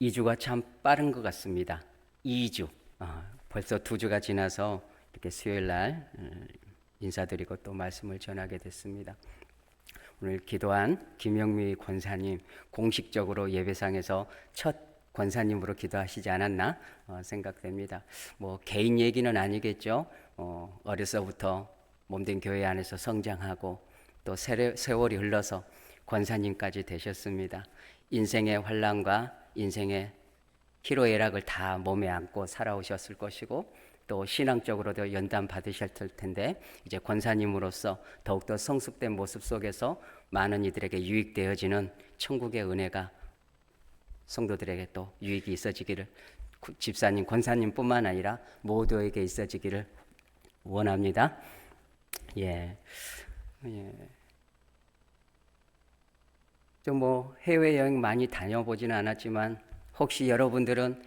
2주가 참 빠른 것 같습니다. 2주. 벌써 2주가 지나서 이렇게 수요일 날 인사드리고 또 말씀을 전하게 됐습니다. 오늘 기도한 김영미 권사님 공식적으로 예배상에서 첫 권사님으로 기도하시지 않았나 생각됩니다. 뭐 개인 얘기는 아니겠죠. 어려서부터 몸된 교회 안에서 성장하고 또 세월이 흘러서 권사님까지 되셨습니다. 인생의 환난과 인생의 희로애락을 다 몸에 안고 살아오셨을 것이고 또 신앙적으로도 연단 받으셨을 텐데 이제 권사님으로서 더욱더 성숙된 모습 속에서 많은 이들에게 유익되어지는 천국의 은혜가 성도들에게 또 유익이 있어지기를 집사님, 권사님뿐만 아니라 모두에게 있어지기를 원합니다. 예. 좀 뭐 해외여행 많이 다녀보지는 않았지만 혹시 여러분들은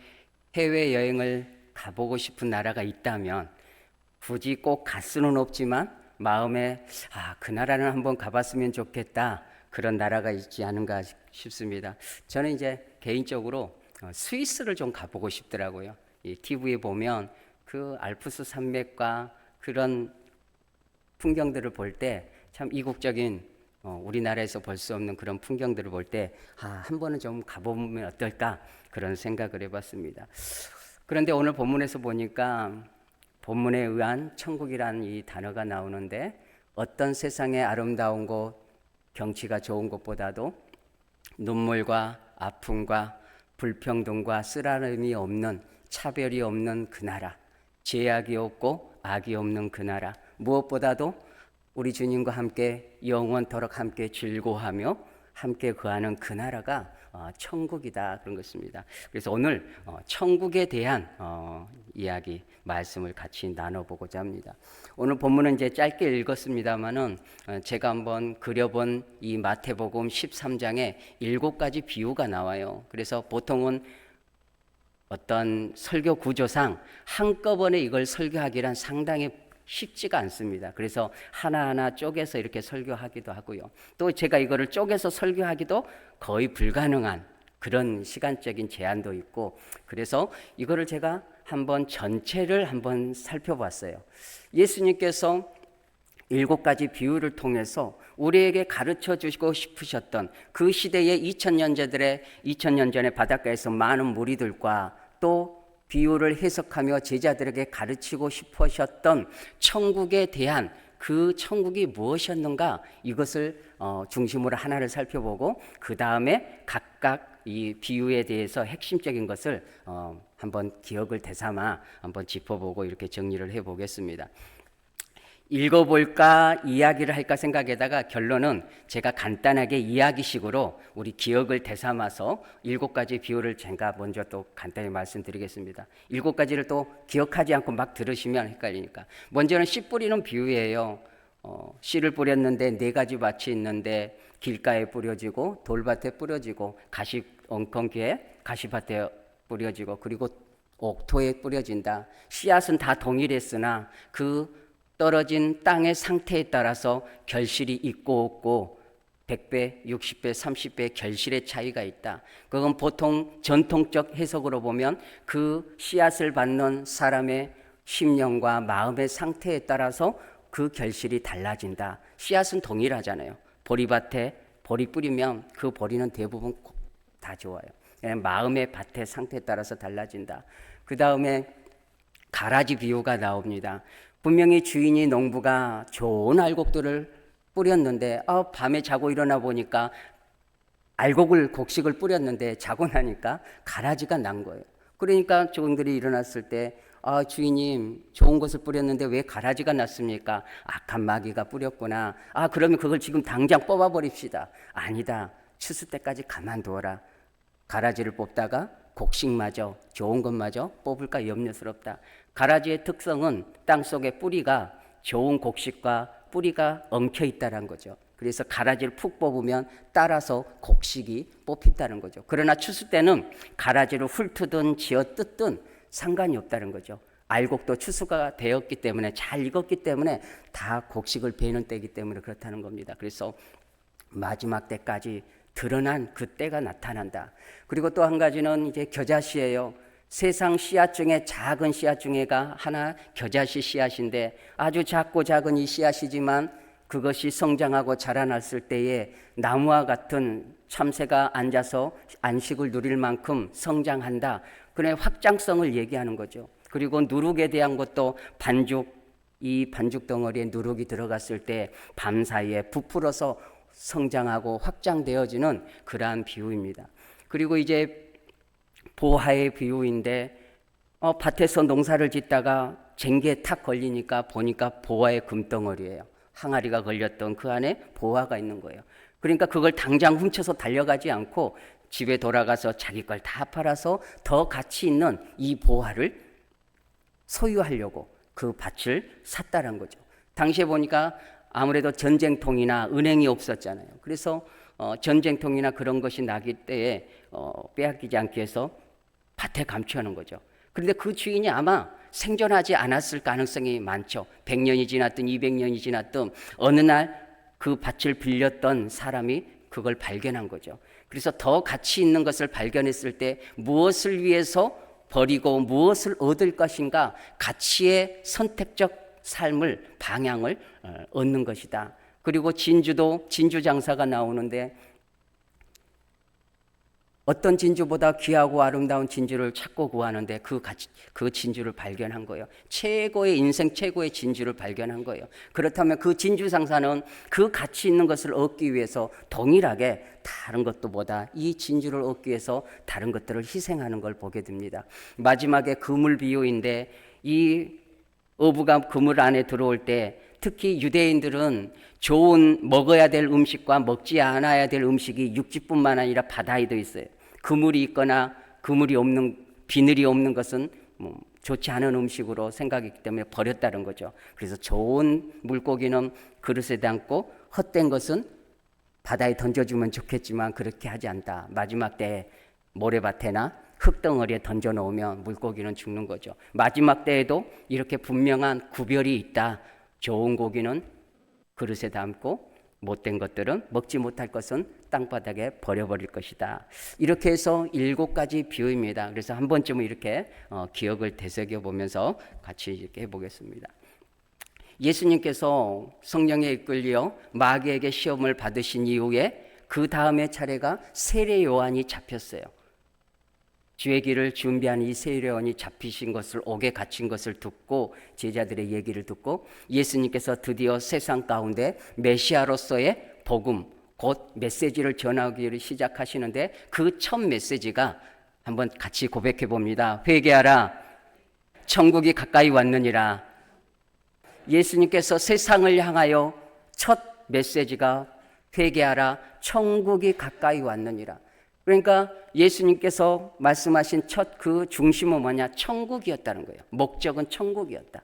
해외여행을 가보고 싶은 나라가 있다면 굳이 꼭 갈 수는 없지만 마음에 그 나라는 한번 가봤으면 좋겠다 그런 나라가 있지 않은가 싶습니다. 저는 이제 개인적으로 스위스를 좀 가보고 싶더라고요. 이 TV에 보면 그 알프스 산맥과 그런 풍경들을 볼 때 참 이국적인 우리나라에서 볼 수 없는 그런 풍경들을 볼 때 한 번은 좀 가보면 어떨까 그런 생각을 해봤습니다. 그런데 오늘 본문에서 보니까 본문에 의한 천국이라는 이 단어가 나오는데 어떤 세상의 아름다운 곳, 경치가 좋은 곳보다도 눈물과 아픔과 불평등과 쓰라림이 없는 차별이 없는 그 나라, 죄악이 없고 악이 없는 그 나라, 무엇보다도 우리 주님과 함께 영원토록 함께 즐거워하며 함께 거하는 그 나라가 천국이다 그런 것입니다. 그래서 오늘 천국에 대한 이야기 말씀을 같이 나눠보고자 합니다. 오늘 본문은 이제 짧게 읽었습니다만은 제가 한번 그려본 이 마태복음 13장에 7가지 비유가 나와요. 그래서 보통은 어떤 설교 구조상 한꺼번에 이걸 설교하기란 상당히 쉽지가 않습니다. 그래서 하나하나 쪼개서 이렇게 설교하기도 하고요. 또 제가 이거를 쪼개서 설교하기도 거의 불가능한 그런 시간적인 제한도 있고 그래서 이거를 제가 한번 전체를 한번 살펴봤어요. 예수님께서 7가지 비유를 통해서 우리에게 가르쳐 주시고 싶으셨던 그 시대의 2000년 전에 바닷가에서 많은 무리들과 또 비유를 해석하며 제자들에게 가르치고 싶으셨던 천국에 대한 그 천국이 무엇이었는가 이것을 중심으로 하나를 살펴보고 그 다음에 각각 이 비유에 대해서 핵심적인 것을 한번 기억을 되삼아 한번 짚어보고 이렇게 정리를 해보겠습니다. 읽어볼까 이야기를 할까 생각에다가 결론은 제가 간단하게 이야기식으로 우리 기억을 되삼아서 7가지 비유를 제가 먼저 또 간단히 말씀드리겠습니다. 7가지를 또 기억하지 않고 막 들으시면 헷갈리니까. 먼저는 씨 뿌리는 비유예요. 씨를 뿌렸는데 4가지 밭이 있는데 길가에 뿌려지고 돌밭에 뿌려지고 가시 엉겅퀴에 가시밭에 뿌려지고 그리고 옥토에 뿌려진다. 씨앗은 다 동일했으나 그 떨어진 땅의 상태에 따라서 결실이 있고 없고 100배, 60배, 30배 결실의 차이가 있다. 그건 보통 전통적 해석으로 보면 그 씨앗을 받는 사람의 심령과 마음의 상태에 따라서 그 결실이 달라진다. 씨앗은 동일하잖아요. 보리밭에 보리 뿌리면 그 보리는 대부분 다 좋아요. 마음의 밭의 상태에 따라서 달라진다. 그 다음에 가라지 비유가 나옵니다. 분명히 주인이 농부가 좋은 알곡들을 뿌렸는데 밤에 자고 일어나 보니까 곡식을 뿌렸는데 자고 나니까 가라지가 난 거예요. 그러니까 종들이 일어났을 때 주인님 좋은 것을 뿌렸는데 왜 가라지가 났습니까? 악한 마귀가 뿌렸구나. 그러면 그걸 지금 당장 뽑아버립시다. 아니다. 추수 때까지 가만두어라. 가라지를 뽑다가 곡식마저 좋은 것마저 뽑을까 염려스럽다. 가라지의 특성은 땅속에 뿌리가 좋은 곡식과 뿌리가 엉켜 있다는 거죠. 그래서 가라지를 푹 뽑으면 따라서 곡식이 뽑힌다는 거죠. 그러나 추수 때는 가라지를 훑든 쥐어뜯든 상관이 없다는 거죠. 알곡도 추수가 되었기 때문에 잘 익었기 때문에 다 곡식을 베는 때이기 때문에 그렇다는 겁니다. 그래서 마지막 때까지 드러난 그 때가 나타난다. 그리고 또 한 가지는 이제 겨자씨예요. 세상 씨앗 중에 작은 씨앗 중에가 하나 겨자씨 씨앗인데 아주 작고 작은 이 씨앗이지만 그것이 성장하고 자라났을 때에 나무와 같은 참새가 앉아서 안식을 누릴 만큼 성장한다. 그의 확장성을 얘기하는 거죠. 그리고 누룩에 대한 것도 이 반죽 덩어리에 누룩이 들어갔을 때 밤사이에 부풀어서 성장하고 확장되어지는 그러한 비유입니다. 그리고 이제 보화의 비유인데 밭에서 농사를 짓다가 쟁기에 탁 걸리니까 보니까 보화의 금덩어리예요. 항아리가 걸렸던 그 안에 보화가 있는 거예요. 그러니까 그걸 당장 훔쳐서 달려가지 않고 집에 돌아가서 자기 걸 다 팔아서 더 가치 있는 이 보화를 소유하려고 그 밭을 샀다는 거죠. 당시에 보니까 아무래도 전쟁통이나 은행이 없었잖아요. 그래서 전쟁통이나 그런 것이 나기 때에 빼앗기지 않기 위해서 밭에 감추는 거죠. 그런데 그 주인이 아마 생존하지 않았을 가능성이 많죠. 100년이 지났든 200년이 지났든 어느 날 그 밭을 빌렸던 사람이 그걸 발견한 거죠. 그래서 더 가치 있는 것을 발견했을 때 무엇을 위해서 버리고 무엇을 얻을 것인가, 가치의 선택적 삶을, 방향을 얻는 것이다. 그리고 진주 장사가 나오는데 어떤 진주보다 귀하고 아름다운 진주를 찾고 구하는데 그 진주를 발견한 거예요. 인생 최고의 진주를 발견한 거예요. 그렇다면 그 진주 장사는 그 가치 있는 것을 얻기 위해서 동일하게 다른 것도보다 이 진주를 얻기 위해서 다른 것들을 희생하는 걸 보게 됩니다. 마지막에 그물 비유인데 이 어부가 그물 안에 들어올 때 특히 유대인들은 좋은 먹어야 될 음식과 먹지 않아야 될 음식이 육지뿐만 아니라 바다에도 있어요. 그물이 있거나 비늘이 없는 것은 좋지 않은 음식으로 생각했기 때문에 버렸다는 거죠. 그래서 좋은 물고기는 그릇에 담고 헛된 것은 바다에 던져주면 좋겠지만 그렇게 하지 않다. 마지막 때에 모래밭에나 흙덩어리에 던져놓으면 물고기는 죽는 거죠. 마지막 때에도 이렇게 분명한 구별이 있다. 좋은 고기는 그릇에 담고 못된 것들은, 먹지 못할 것은 땅바닥에 버려버릴 것이다. 이렇게 해서 7가지 비유입니다. 그래서 한 번쯤은 이렇게 기억을 되새겨 보면서 같이 이렇게 해보겠습니다. 예수님께서 성령에 이끌려 마귀에게 시험을 받으신 이후에 그 다음의 차례가 세례 요한이 잡혔어요. 주의 길을 준비한 이 세례 요한이 잡히신 것을, 옥에 갇힌 것을 듣고 제자들의 얘기를 듣고 예수님께서 드디어 세상 가운데 메시아로서의 복음, 곧 메시지를 전하기를 시작하시는데 그 첫 메시지가 한번 같이 고백해 봅니다. 회개하라, 천국이 가까이 왔느니라. 예수님께서 세상을 향하여 첫 메시지가 회개하라, 천국이 가까이 왔느니라. 그러니까 예수님께서 말씀하신 첫 그 중심은 뭐냐? 천국이었다는 거예요. 목적은 천국이었다.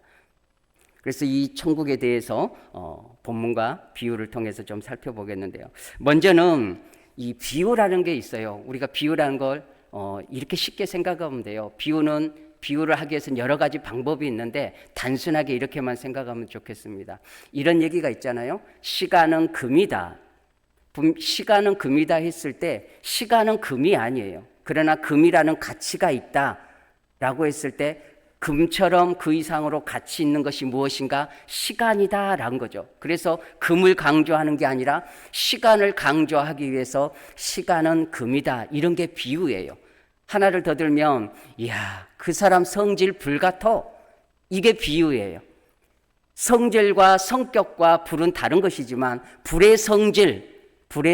그래서 이 천국에 대해서 본문과 비유를 통해서 좀 살펴보겠는데요. 먼저는 이 비유라는 게 있어요. 우리가 비유라는 걸 이렇게 쉽게 생각하면 돼요. 비유를 하기 위해서는 여러 가지 방법이 있는데 단순하게 이렇게만 생각하면 좋겠습니다. 이런 얘기가 있잖아요. 시간은 금이다. 시간은 금이다 했을 때 시간은 금이 아니에요. 그러나 금이라는 가치가 있다라고 했을 때 금처럼 그 이상으로 가치 있는 것이 무엇인가? 시간이다라는 거죠. 그래서 금을 강조하는 게 아니라 시간을 강조하기 위해서 시간은 금이다, 이런 게 비유예요. 하나를 더 들면 이야, 그 사람 성질 불같아, 이게 비유예요. 성질과 성격과 불은 다른 것이지만 불의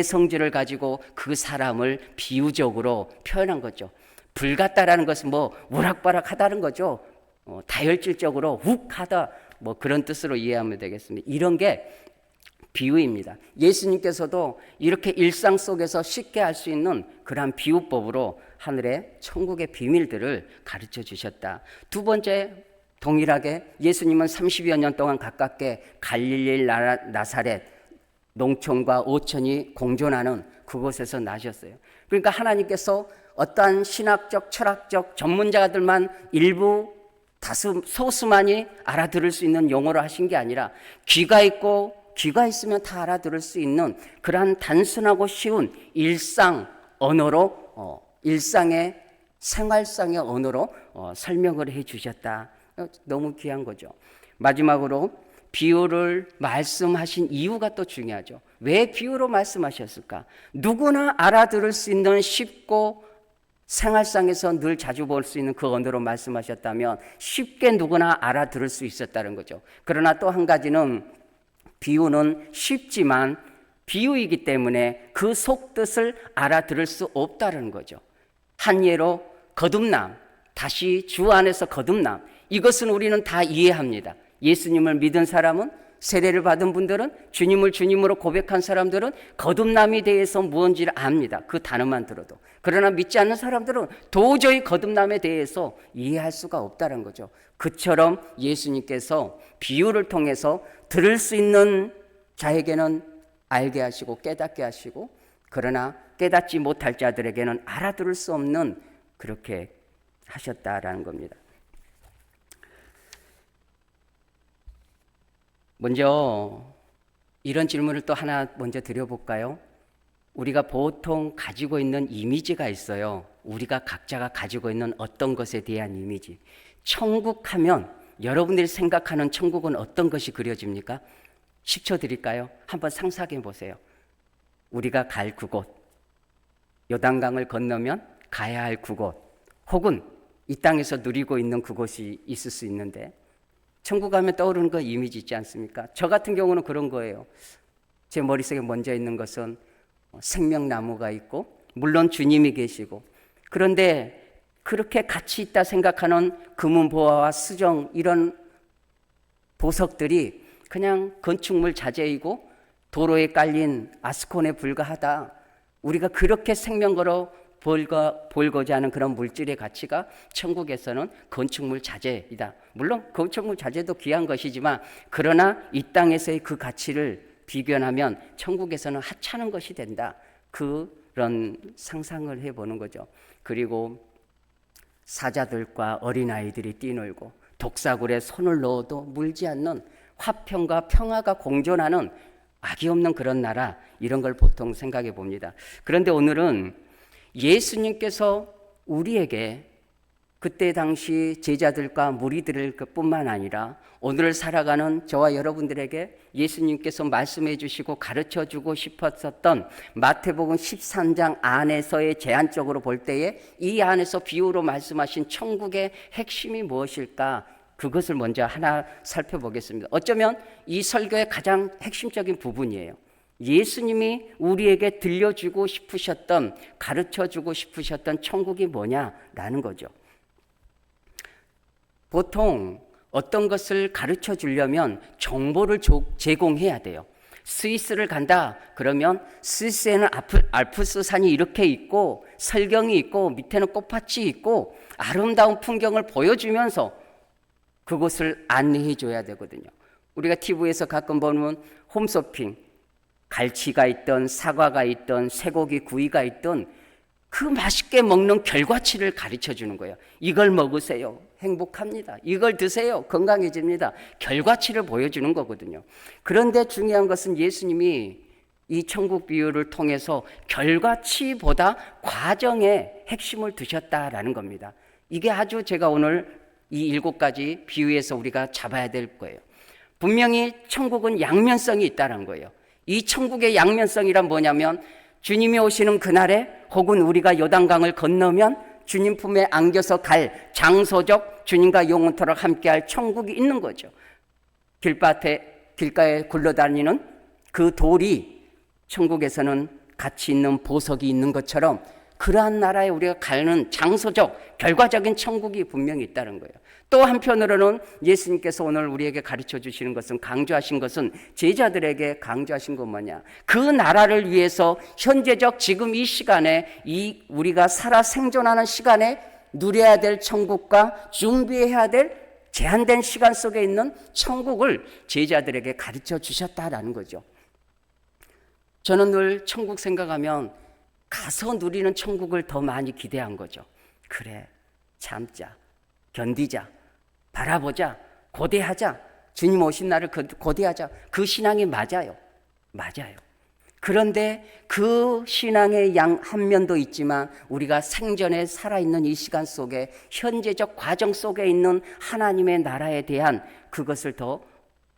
성질을 가지고 그 사람을 비유적으로 표현한 거죠. 불 같다라는 것은 우락바락하다는 거죠. 다혈질적으로 욱하다, 그런 뜻으로 이해하면 되겠습니다. 이런 게 비유입니다. 예수님께서도 이렇게 일상 속에서 쉽게 할 수 있는 그러한 비유법으로 하늘의 천국의 비밀들을 가르쳐 주셨다. 두 번째, 동일하게 예수님은 30여 년 동안 가깝게 갈릴리 나사렛, 농촌과 오천이 공존하는 그곳에서 나셨어요. 그러니까 하나님께서 어떠한 신학적, 철학적 전문가들만 소수만이 알아들을 수 있는 용어로 하신 게 아니라 귀가 있고 귀가 있으면 다 알아들을 수 있는 그러한 단순하고 쉬운 일상 언어로 일상의 생활상의 언어로 설명을 해 주셨다. 너무 귀한 거죠. 마지막으로 비유를 말씀하신 이유가 또 중요하죠. 왜 비유로 말씀하셨을까? 누구나 알아들을 수 있는 쉽고 생활상에서 늘 자주 볼 수 있는 그 언어로 말씀하셨다면 쉽게 누구나 알아들을 수 있었다는 거죠. 그러나 또 한 가지는 비유는 쉽지만 비유이기 때문에 그 속뜻을 알아들을 수 없다는 거죠. 한 예로 거듭남, 다시 주 안에서 거듭남, 이것은 우리는 다 이해합니다. 예수님을 믿은 사람은, 세례를 받은 분들은, 주님을 주님으로 고백한 사람들은 거듭남에 대해서 무언지를 압니다. 그 단어만 들어도. 그러나 믿지 않는 사람들은 도저히 거듭남에 대해서 이해할 수가 없다는 거죠. 그처럼 예수님께서 비유를 통해서 들을 수 있는 자에게는 알게 하시고 깨닫게 하시고, 그러나 깨닫지 못할 자들에게는 알아들을 수 없는, 그렇게 하셨다라는 겁니다. 먼저 이런 질문을 또 하나 먼저 드려볼까요? 우리가 보통 가지고 있는 이미지가 있어요. 우리가 각자가 가지고 있는 어떤 것에 대한 이미지. 천국 하면 여러분들이 생각하는 천국은 어떤 것이 그려집니까? 10초 드릴까요? 한번 상상해 보세요. 우리가 갈 그곳, 요단강을 건너면 가야 할 그곳, 혹은 이 땅에서 누리고 있는 그곳이 있을 수 있는데, 천국 가면 떠오르는 그 이미지 있지 않습니까? 저 같은 경우는 그런 거예요. 제 머릿속에 먼저 있는 것은 생명나무가 있고, 물론 주님이 계시고, 그런데 그렇게 가치 있다 생각하는 금은보화와 수정, 이런 보석들이 그냥 건축물 자재이고 도로에 깔린 아스콘에 불과하다. 우리가 그렇게 생명 걸어 보고자 하는 그런 물질의 가치가 천국에서는 건축물 자재이다. 물론 건축물 자재도 귀한 것이지만, 그러나 이 땅에서의 그 가치를 비교하면 천국에서는 하찮은 것이 된다. 그런 상상을 해보는 거죠. 그리고 사자들과 어린아이들이 뛰놀고 독사굴에 손을 넣어도 물지 않는 화평과 평화가 공존하는 악이 없는 그런 나라, 이런 걸 보통 생각해 봅니다. 그런데 오늘은 예수님께서 우리에게 그때 당시 제자들과 무리들을 뿐만 아니라 오늘 살아가는 저와 여러분들에게 예수님께서 말씀해 주시고 가르쳐 주고 싶었었던 마태복음 13장 안에서의 제한적으로 볼 때에 이 안에서 비유로 말씀하신 천국의 핵심이 무엇일까? 그것을 먼저 하나 살펴보겠습니다. 어쩌면 이 설교의 가장 핵심적인 부분이에요. 예수님이 우리에게 들려주고 싶으셨던, 가르쳐주고 싶으셨던 천국이 뭐냐라는 거죠. 보통 어떤 것을 가르쳐 주려면 정보를 제공해야 돼요. 스위스를 간다 그러면 스위스에는 알프스 산이 이렇게 있고 설경이 있고 밑에는 꽃밭이 있고 아름다운 풍경을 보여주면서 그곳을 안내해 줘야 되거든요. 우리가 TV에서 가끔 보면 홈쇼핑, 갈치가 있던 사과가 있던 쇠고기 구이가 있던 그 맛있게 먹는 결과치를 가르쳐 주는 거예요. 이걸 먹으세요. 행복합니다. 이걸 드세요. 건강해집니다. 결과치를 보여주는 거거든요. 그런데 중요한 것은 예수님이 이 천국 비유를 통해서 결과치보다 과정의 핵심을 두셨다라는 겁니다. 이게 아주 제가 오늘 이 7가지 비유에서 우리가 잡아야 될 거예요. 분명히 천국은 양면성이 있다는 거예요. 이 천국의 양면성이란 뭐냐면, 주님이 오시는 그날에 혹은 우리가 요단강을 건너면 주님 품에 안겨서 갈 장소적 주님과 영원토록 함께할 천국이 있는 거죠. 길가에 굴러다니는 그 돌이 천국에서는 가치 있는 보석이 있는 것처럼 그러한 나라에 우리가 가는 장소적 결과적인 천국이 분명히 있다는 거예요. 또 한편으로는 예수님께서 오늘 우리에게 가르쳐 주시는 것은, 강조하신 것은, 제자들에게 강조하신 건 뭐냐, 그 나라를 위해서 현재적 지금 이 시간에, 이 우리가 살아 생존하는 시간에 누려야 될 천국과 준비해야 될 제한된 시간 속에 있는 천국을 제자들에게 가르쳐 주셨다라는 거죠. 저는 늘 천국 생각하면 가서 누리는 천국을 더 많이 기대한 거죠. 그래, 참자, 견디자, 바라보자, 고대하자, 주님 오신 날을 고대하자. 그 신앙이 맞아요. 맞아요. 그런데 그 신앙의 양 한 면도 있지만 우리가 생전에 살아있는 이 시간 속에 현재적 과정 속에 있는 하나님의 나라에 대한 그것을 더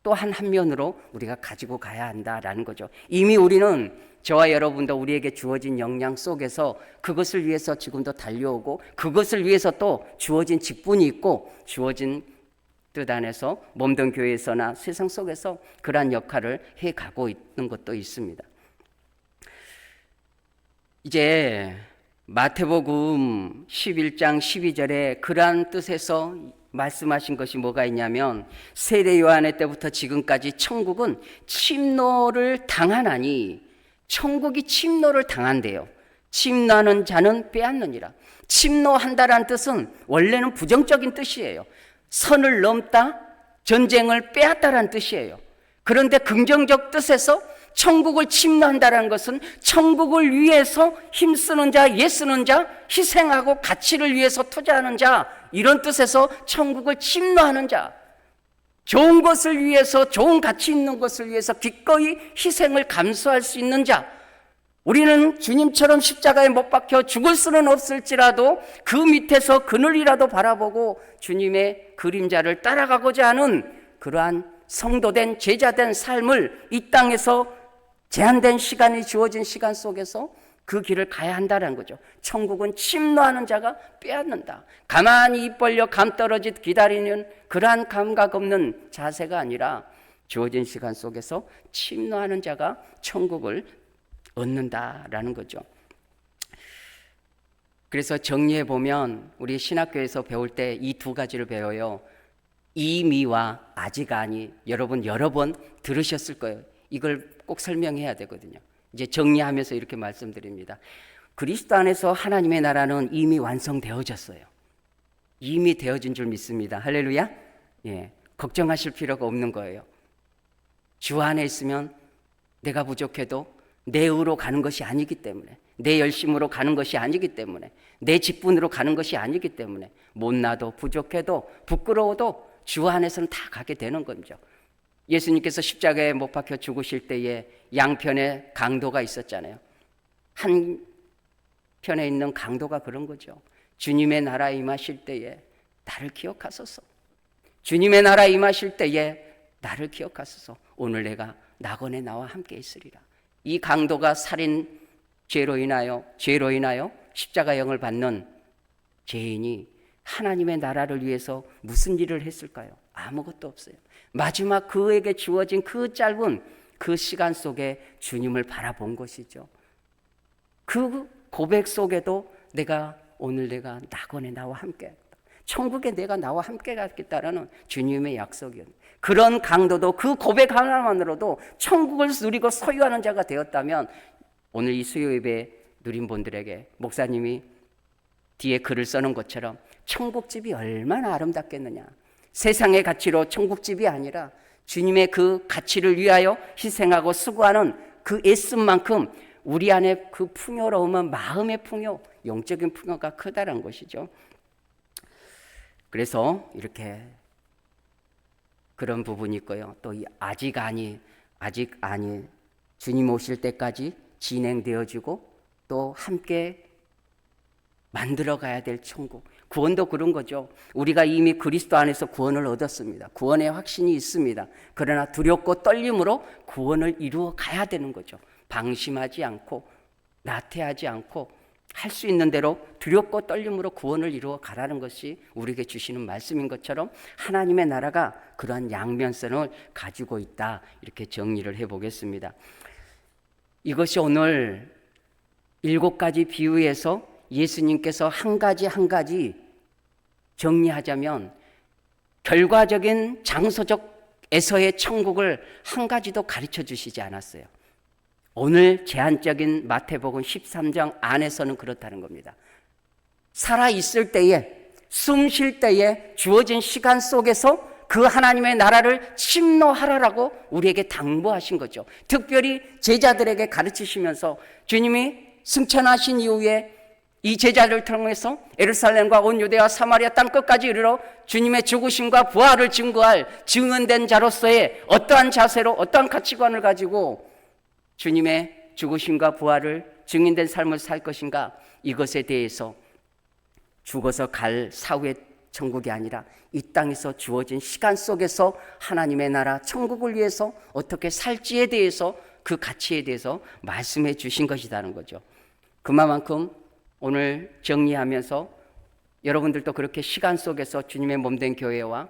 또 한 면으로 우리가 가지고 가야 한다라는 거죠. 이미 우리는 저와 여러분도 우리에게 주어진 역량 속에서 그것을 위해서 지금도 달려오고 그것을 위해서 또 주어진 직분이 있고 주어진 뜻 안에서 몸된 교회에서나 세상 속에서 그러한 역할을 해가고 있는 것도 있습니다. 이제 마태복음 11장 12절에 그러한 뜻에서 말씀하신 것이 뭐가 있냐면 세례 요한의 때부터 지금까지 천국은 침노를 당하나니 천국이 침노를 당한대요. 침노하는 자는 빼앗느니라. 침노한다라는 뜻은 원래는 부정적인 뜻이에요. 선을 넘다, 전쟁을 빼앗다라는 뜻이에요. 그런데 긍정적 뜻에서 천국을 침노한다는 것은 천국을 위해서 힘쓰는 자, 애쓰는 자, 희생하고 가치를 위해서 투자하는 자, 이런 뜻에서 천국을 침노하는 자, 좋은 것을 위해서, 좋은 가치 있는 것을 위해서 기꺼이 희생을 감수할 수 있는 자, 우리는 주님처럼 십자가에 못 박혀 죽을 수는 없을지라도 그 밑에서 그늘이라도 바라보고 주님의 그림자를 따라가고자 하는 그러한 성도된 제자된 삶을 이 땅에서 제한된 시간이 주어진 시간 속에서 그 길을 가야 한다는 거죠. 천국은 침노하는 자가 빼앗는다. 가만히 입 벌려 감 떨어짓 기다리는 그러한 감각 없는 자세가 아니라 주어진 시간 속에서 침노하는 자가 천국을 얻는다라는 거죠. 그래서 정리해 보면 우리 신학교에서 배울 때 이 두 가지를 배워요. 이미와 아직 아니. 여러분 여러 번 들으셨을 거예요. 이걸 꼭 설명해야 되거든요. 이제 정리하면서 이렇게 말씀드립니다. 그리스도 안에서 하나님의 나라는 이미 완성되어졌어요. 이미 되어진 줄 믿습니다. 할렐루야. 예, 걱정하실 필요가 없는 거예요. 주 안에 있으면 내가 부족해도 내 의로 가는 것이 아니기 때문에, 내 열심으로 가는 것이 아니기 때문에, 내 직분으로 가는 것이 아니기 때문에 못나도 부족해도 부끄러워도 주 안에서는 다 가게 되는 거죠. 예수님께서 십자가에 못 박혀 죽으실 때에 양편에 강도가 있었잖아요. 한 편에 있는 강도가 그런 거죠. 주님의 나라에 임하실 때에 나를 기억하소서. 주님의 나라에 임하실 때에 나를 기억하소서. 오늘 내가 낙원에 나와 함께 있으리라. 이 강도가 살인 죄로 인하여 십자가 영을 받는 죄인이 하나님의 나라를 위해서 무슨 일을 했을까요? 아무것도 없어요. 마지막 그에게 주어진 그 짧은 그 시간 속에 주님을 바라본 것이죠. 그 고백 속에도 오늘 내가 낙원에 나와 함께 하겠다. 천국에 내가 나와 함께 가겠다라는 주님의 약속이었는데 그런 강도도 그 고백 하나만으로도 천국을 누리고 소유하는 자가 되었다면 오늘 이 수요 예배 누린 분들에게 목사님이 뒤에 글을 써놓은 것처럼 천국집이 얼마나 아름답겠느냐. 세상의 가치로 천국집이 아니라 주님의 그 가치를 위하여 희생하고 수고하는 그 애씀만큼 우리 안에 그 풍요로움은 마음의 풍요, 영적인 풍요가 크다는 것이죠. 그래서 이렇게 그런 부분이 있고요. 또 이 아직 아니 주님 오실 때까지 진행되어지고 또 함께 만들어 가야 될 천국. 구원도 그런 거죠. 우리가 이미 그리스도 안에서 구원을 얻었습니다. 구원의 확신이 있습니다. 그러나 두렵고 떨림으로 구원을 이루어 가야 되는 거죠. 방심하지 않고 나태하지 않고 할 수 있는 대로 두렵고 떨림으로 구원을 이루어 가라는 것이 우리에게 주시는 말씀인 것처럼 하나님의 나라가 그러한 양면성을 가지고 있다. 이렇게 정리를 해보겠습니다. 이것이 오늘 7가지 비유에서 예수님께서 한 가지 정리하자면 결과적인 장소적에서의 천국을 한 가지도 가르쳐 주시지 않았어요. 오늘 제한적인 마태복음 13장 안에서는 그렇다는 겁니다. 살아있을 때에, 숨 쉴 때에 주어진 시간 속에서 그 하나님의 나라를 침노하라라고 우리에게 당부하신 거죠. 특별히 제자들에게 가르치시면서 주님이 승천하신 이후에 이 제자를 통해서 예루살렘과 온 유대와 사마리아 땅 끝까지 이르러 주님의 죽으심과 부활을 증거할 증언된 자로서의 어떠한 자세로 어떠한 가치관을 가지고 주님의 죽으심과 부활을 증인된 삶을 살 것인가, 이것에 대해서 죽어서 갈 사후의 천국이 아니라 이 땅에서 주어진 시간 속에서 하나님의 나라 천국을 위해서 어떻게 살지에 대해서, 그 가치에 대해서 말씀해 주신 것이라는 거죠. 그만큼 오늘 정리하면서 여러분들도 그렇게 시간 속에서 주님의 몸된 교회와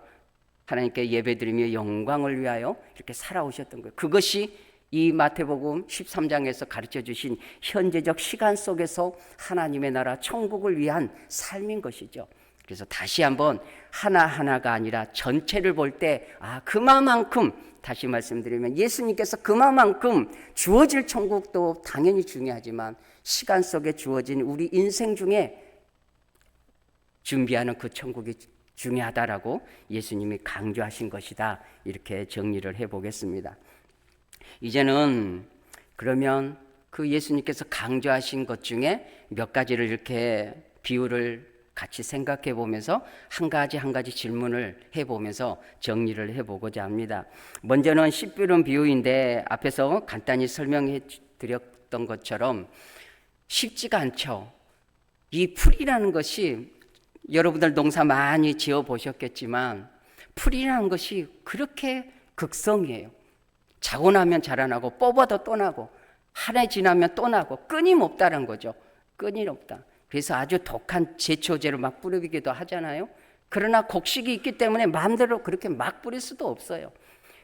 하나님께 예배드리며 영광을 위하여 이렇게 살아오셨던 거예요. 그것이 이 마태복음 13장에서 가르쳐 주신 현재적 시간 속에서 하나님의 나라 천국을 위한 삶인 것이죠. 그래서 다시 한번 하나하나가 아니라 전체를 볼 때, 그만큼, 다시 말씀드리면 예수님께서 그만큼 주어질 천국도 당연히 중요하지만 시간 속에 주어진 우리 인생 중에 준비하는 그 천국이 중요하다라고 예수님이 강조하신 것이다. 이렇게 정리를 해보겠습니다. 이제는 그러면 그 예수님께서 강조하신 것 중에 몇 가지를 이렇게 비유를 같이 생각해 보면서 한 가지 질문을 해보면서 정리를 해보고자 합니다. 먼저는 씨뿌린 비유인데 앞에서 간단히 설명해 드렸던 것처럼 쉽지가 않죠. 이 풀이라는 것이 여러분들 농사 많이 지어 보셨겠지만 풀이라는 것이 그렇게 극성이에요. 자고 나면 자라나고 뽑아도 또 나고 한 해 지나면 또 나고 끊임없다는 거죠. 끊임없다. 그래서 아주 독한 제초제를 막 뿌리기도 하잖아요. 그러나 곡식이 있기 때문에 마음대로 그렇게 막 뿌릴 수도 없어요.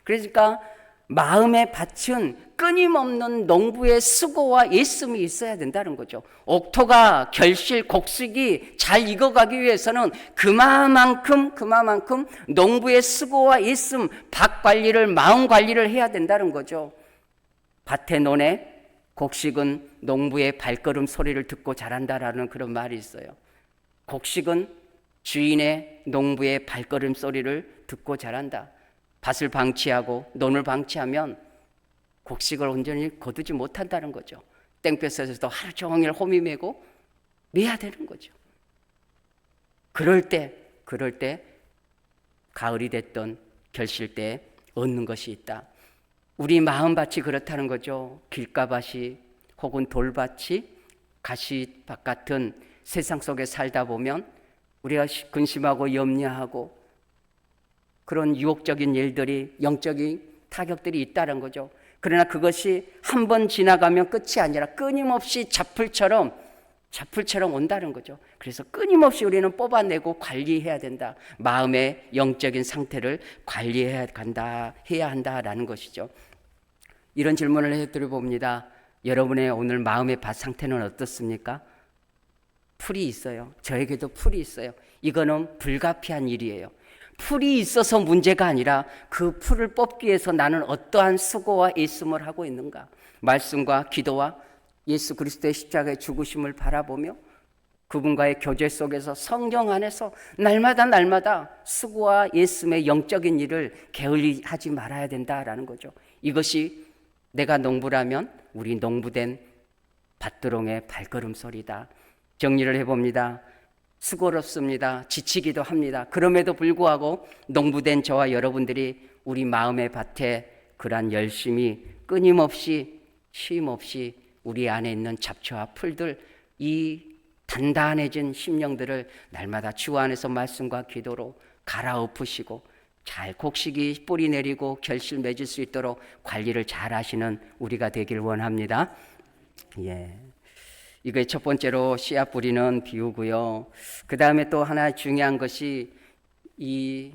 그러니까 마음의 밭은 끊임없는 농부의 수고와 애씀이 있어야 된다는 거죠. 옥토가 결실 곡식이 잘 익어가기 위해서는 그만큼 농부의 수고와 애씀, 밭 관리를, 마음 관리를 해야 된다는 거죠. 밭의 논에 곡식은 농부의 발걸음 소리를 듣고 자란다라는 그런 말이 있어요. 곡식은 주인의, 농부의 발걸음 소리를 듣고 자란다. 밭을 방치하고 논을 방치하면 곡식을 온전히 거두지 못한다는 거죠. 땡볕에서도 하루 종일 호미 메고 매야 되는 거죠. 그럴 때 가을이 됐던 결실 때 얻는 것이 있다. 우리 마음밭이 그렇다는 거죠. 길가밭이 혹은 돌밭이 가시밭 같은 세상 속에 살다 보면 우리가 근심하고 염려하고 그런 유혹적인 일들이, 영적인 타격들이 있다는 거죠. 그러나 그것이 한 번 지나가면 끝이 아니라 끊임없이 잡풀처럼 온다는 거죠. 그래서 끊임없이 우리는 뽑아내고 관리해야 된다. 마음의 영적인 상태를 관리해야 해야 한다라는 것이죠. 이런 질문을 해드려봅니다. 여러분의 오늘 마음의 밭 상태는 어떻습니까? 풀이 있어요. 저에게도 풀이 있어요. 이거는 불가피한 일이에요. 풀이 있어서 문제가 아니라 그 풀을 뽑기 위해서 나는 어떠한 수고와 애씀을 하고 있는가. 말씀과 기도와 예수 그리스도의 십자가의 죽으심을 바라보며 그분과의 교제 속에서 성령 안에서 날마다 수고와 애씀의 영적인 일을 게을리하지 말아야 된다라는 거죠. 이것이 내가 농부라면 우리 농부된 밭두렁의 발걸음 소리다. 정리를 해봅니다. 수고롭습니다. 지치기도 합니다. 그럼에도 불구하고 농부된 저와 여러분들이 우리 마음의 밭에 그러한 열심히 끊임없이 쉼없이 우리 안에 있는 잡초와 풀들, 이 단단해진 심령들을 날마다 주 안에서 말씀과 기도로 갈아엎으시고 잘 곡식이 뿌리 내리고 결실 맺을 수 있도록 관리를 잘 하시는 우리가 되길 원합니다. 이게 첫 번째로 씨앗 뿌리는 비유고요. 그 다음에 또 하나 중요한 것이 이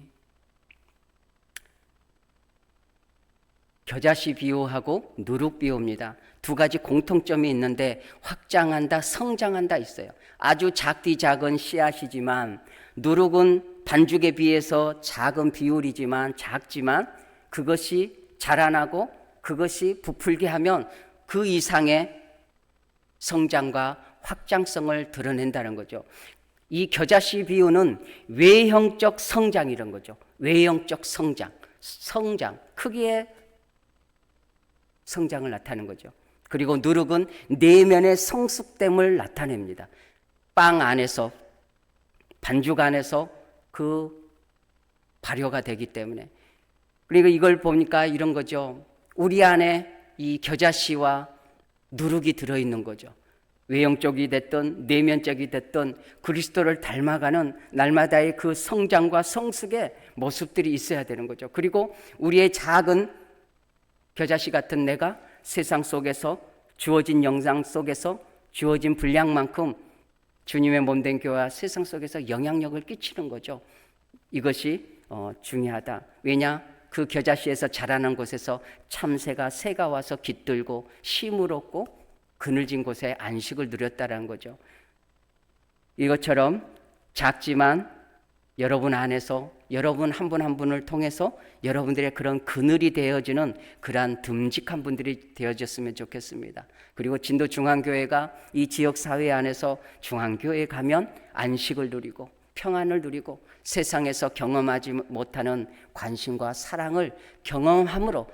겨자씨 비유하고 누룩 비유입니다. 두 가지 공통점이 있는데 확장한다, 성장한다 있어요. 아주 작디작은 씨앗이지만 누룩은 반죽에 비해서 작은 비율이지만 작지만 그것이 자라나고 그것이 부풀게 하면 그 이상의 성장과 확장성을 드러낸다는 거죠. 이 겨자씨 비유는 외형적 성장이란 거죠. 외형적 성장, 크기의 성장을 나타내는 거죠. 그리고 누룩은 내면의 성숙됨을 나타냅니다. 빵 안에서, 반죽 안에서 그 발효가 되기 때문에. 그리고 이걸 보니까 이런 거죠. 우리 안에 이 겨자씨와 누룩이 들어있는 거죠. 외형적이 됐든 내면적이 됐든 그리스도를 닮아가는 날마다의 그 성장과 성숙의 모습들이 있어야 되는 거죠. 그리고 우리의 작은 겨자씨 같은 내가 세상 속에서 주어진 영상 속에서 주어진 분량만큼 주님의 몸된 교회와 세상 속에서 영향력을 끼치는 거죠. 이것이 중요하다. 왜냐? 그 겨자씨에서 자라난 곳에서 참새가 새가 와서 깃들고 쉼을 얻고 그늘진 곳에 안식을 누렸다는 거죠. 이것처럼 작지만 여러분 안에서 여러분 한 분 한 분을 통해서 여러분들의 그런 그늘이 되어지는 그러한 듬직한 분들이 되어졌으면 좋겠습니다. 그리고 진도 중앙교회가 이 지역사회 안에서 중앙교회에 가면 안식을 누리고 평안을 누리고 세상에서 경험하지 못하는 관심과 사랑을 경험함으로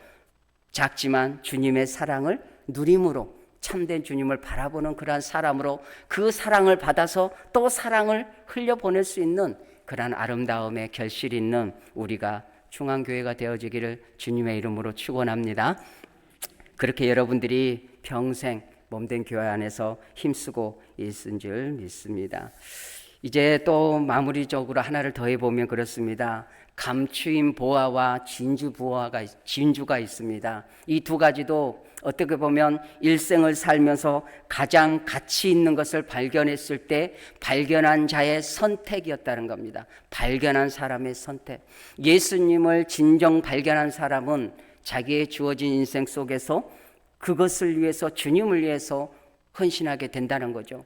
작지만 주님의 사랑을 누림으로 참된 주님을 바라보는 그러한 사람으로 그 사랑을 받아서 또 사랑을 흘려보낼 수 있는 그러한 아름다움의 결실이 있는 우리가 중앙교회가 되어지기를 주님의 이름으로 축원합니다. 그렇게 여러분들이 평생 몸된 교회 안에서 힘쓰고 있은 줄 믿습니다. 이제 또 마무리적으로 하나를 더 해보면 그렇습니다. 감추인 보화와 진주가 있습니다. 이 두 가지도 어떻게 보면 일생을 살면서 가장 가치 있는 것을 발견했을 때 발견한 자의 선택이었다는 겁니다. 발견한 사람의 선택. 예수님을 진정 발견한 사람은 자기의 주어진 인생 속에서 그것을 위해서, 주님을 위해서 헌신하게 된다는 거죠.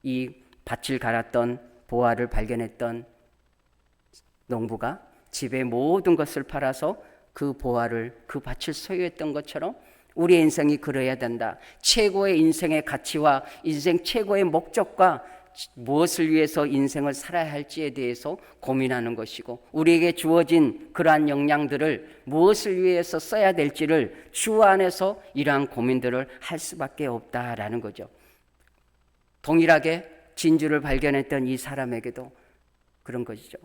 이 밭을 갈았던 보화를 발견했던 농부가 집의 모든 것을 팔아서 그 보화를, 그 밭을 소유했던 것처럼 우리의 인생이 그래야 된다. 최고의 인생의 가치와 인생 최고의 목적과 무엇을 위해서 인생을 살아야 할지에 대해서 고민하는 것이고, 우리에게 주어진 그러한 역량들을 무엇을 위해서 써야 될지를 주 안에서 이러한 고민들을 할 수밖에 없다라는 거죠. 동일하게 진주를 발견했던 이 사람에게도 그런 것이죠.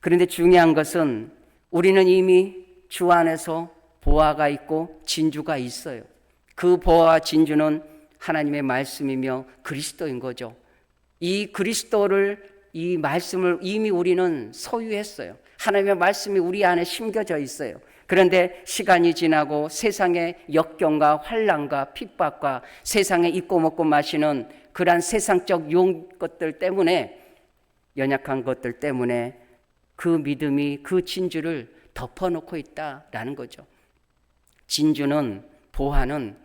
그런데 중요한 것은 우리는 이미 주 안에서 보화가 있고 진주가 있어요. 그 보화와 진주는 하나님의 말씀이며 그리스도인 거죠. 이 그리스도를, 이 말씀을 이미 우리는 소유했어요. 하나님의 말씀이 우리 안에 심겨져 있어요. 그런데 시간이 지나고 세상의 역경과 환난과 핍박과 세상에 입고 먹고 마시는 그러한 세상적 것들 때문에, 연약한 것들 때문에 그 믿음이 그 진주를 덮어놓고 있다라는 거죠. 진주는, 보화는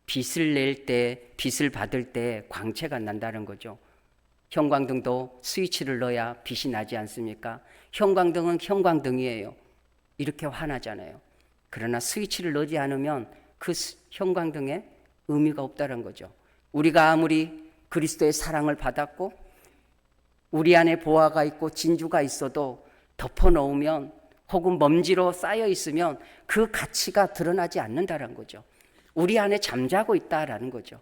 빛을 낼 때, 빛을 받을 때 광채가 난다는 거죠. 형광등도 스위치를 넣어야 빛이 나지 않습니까? 형광등은 형광등이에요. 이렇게 환하잖아요. 그러나 스위치를 넣지 않으면 그 형광등에 의미가 없다는 거죠. 우리가 아무리 그리스도의 사랑을 받았고 우리 안에 보화가 있고 진주가 있어도 덮어놓으면 혹은 먼지로 쌓여 있으면 그 가치가 드러나지 않는다는 거죠. 우리 안에 잠자고 있다라는 거죠.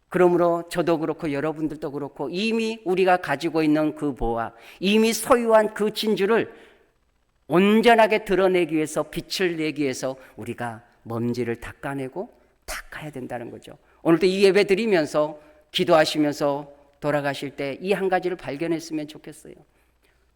그러므로 저도 그렇고 여러분들도 그렇고 이미 우리가 가지고 있는 그 보화, 이미 소유한 그 진주를 온전하게 드러내기 위해서, 빛을 내기 위해서 우리가 먼지를 닦아내고 닦아야 된다는 거죠. 오늘도 이 예배 드리면서 기도하시면서 돌아가실 때 이 한 가지를 발견했으면 좋겠어요.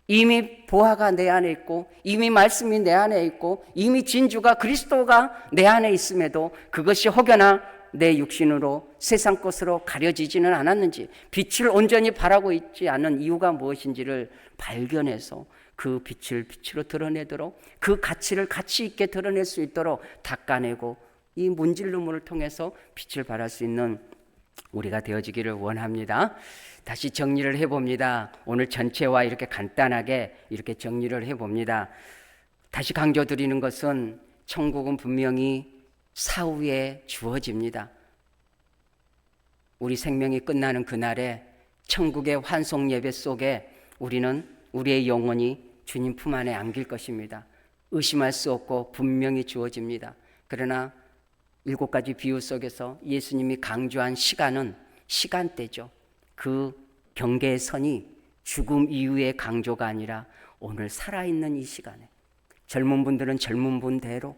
이미 보화가 내 안에 있고 이미 말씀이 내 안에 있고 이미 진주가, 그리스도가 내 안에 있음에도 그것이 혹여나 내 육신으로 세상 것으로 가려지지는 않았는지, 빛을 온전히 바라고 있지 않은 이유가 무엇인지를 발견해서 그 빛을 빛으로 드러내도록, 그 가치를 가치 있게 드러낼 수 있도록 닦아내고 이 문질르물을 통해서 빛을 발할 수 있는 우리가 되어지기를 원합니다. 다시 정리를 해봅니다. 오늘 전체와 이렇게 간단하게 이렇게 정리를 해봅니다. 다시 강조드리는 것은 천국은 분명히 사후에 주어집니다. 우리 생명이 끝나는 그날에 천국의 환송 예배 속에 우리는 우리의 영혼이 주님 품 안에 안길 것입니다. 의심할 수 없고 분명히 주어집니다. 그러나 7가지 비유 속에서 예수님이 강조한 시간은 시간대죠. 그 경계의 선이 죽음 이후의 강조가 아니라 오늘 살아있는 이 시간에 젊은 분들은 젊은 분대로,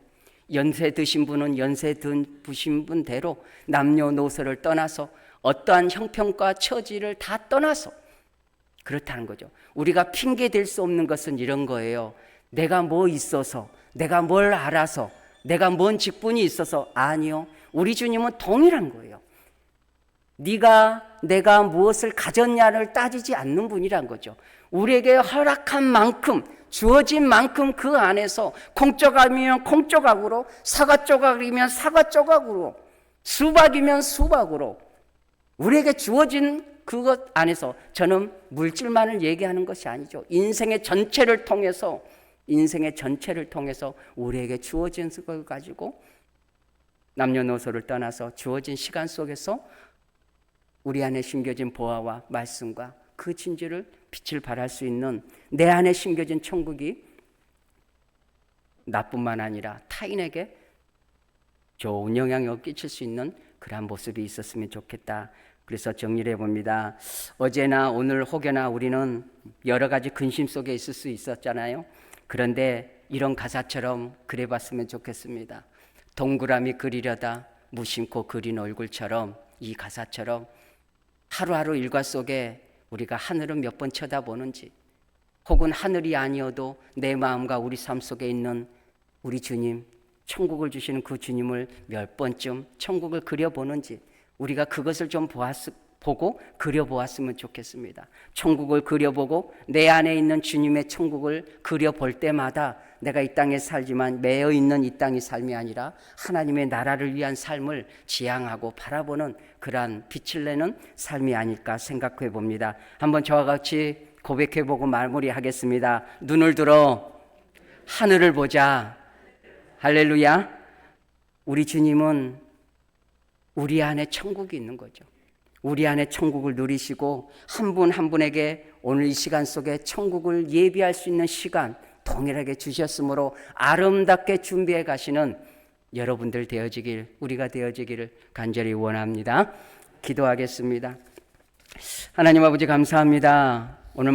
연세 드신 분은 연세 드신 분대로 남녀노소를 떠나서 어떠한 형편과 처지를 다 떠나서 그렇다는 거죠. 우리가 핑계 댈 수 없는 것은 이런 거예요. 내가 뭐 있어서, 내가 뭘 알아서, 내가 뭔 직분이 있어서. 아니요. 우리 주님은 동일한 거예요. 네가 내가 무엇을 가졌냐를 따지지 않는 분이란 거죠. 우리에게 허락한 만큼, 주어진 만큼 그 안에서 콩조각이면 콩조각으로, 사과 조각이면 사과 조각으로, 수박이면 수박으로 우리에게 주어진 그것 안에서, 저는 물질만을 얘기하는 것이 아니죠. 인생의 전체를 통해서 우리에게 주어진 걸 가지고 남녀노소를 떠나서 주어진 시간 속에서 우리 안에 심겨진 보화와 말씀과 그 진주를 빛을 발할 수 있는 내 안에 심겨진 천국이 나뿐만 아니라 타인에게 좋은 영향을 끼칠 수 있는 그러한 모습이 있었으면 좋겠다. 그래서 정리를 해봅니다. 어제나 오늘 혹여나 우리는 여러 가지 근심 속에 있을 수 있었잖아요. 그런데 이런 가사처럼 그려봤으면 좋겠습니다. 동그라미 그리려다 무심코 그린 얼굴처럼, 이 가사처럼 하루하루 일과 속에 우리가 하늘을 몇 번 쳐다보는지, 혹은 하늘이 아니어도 내 마음과 우리 삶 속에 있는 우리 주님, 천국을 주시는 그 주님을 몇 번쯤 천국을 그려보는지, 우리가 그것을 좀 보고 그려보았으면 좋겠습니다. 천국을 그려보고 내 안에 있는 주님의 천국을 그려볼 때마다 내가 이 땅에 살지만 매여 있는 이 땅의 삶이 아니라 하나님의 나라를 위한 삶을 지향하고 바라보는 그러한 빛을 내는 삶이 아닐까 생각해 봅니다. 한번 저와 같이 고백해보고 마무리하겠습니다. 눈을 들어 하늘을 보자. 할렐루야. 우리 주님은 우리 안에 천국이 있는 거죠. 우리 안에 천국을 누리시고 한 분 한 분에게 오늘 이 시간 속에 천국을 예비할 수 있는 시간 동일하게 주셨으므로 아름답게 준비해 가시는 여러분들 되어지길, 우리가 되어지기를 간절히 원합니다. 기도하겠습니다. 하나님 아버지 감사합니다. 오늘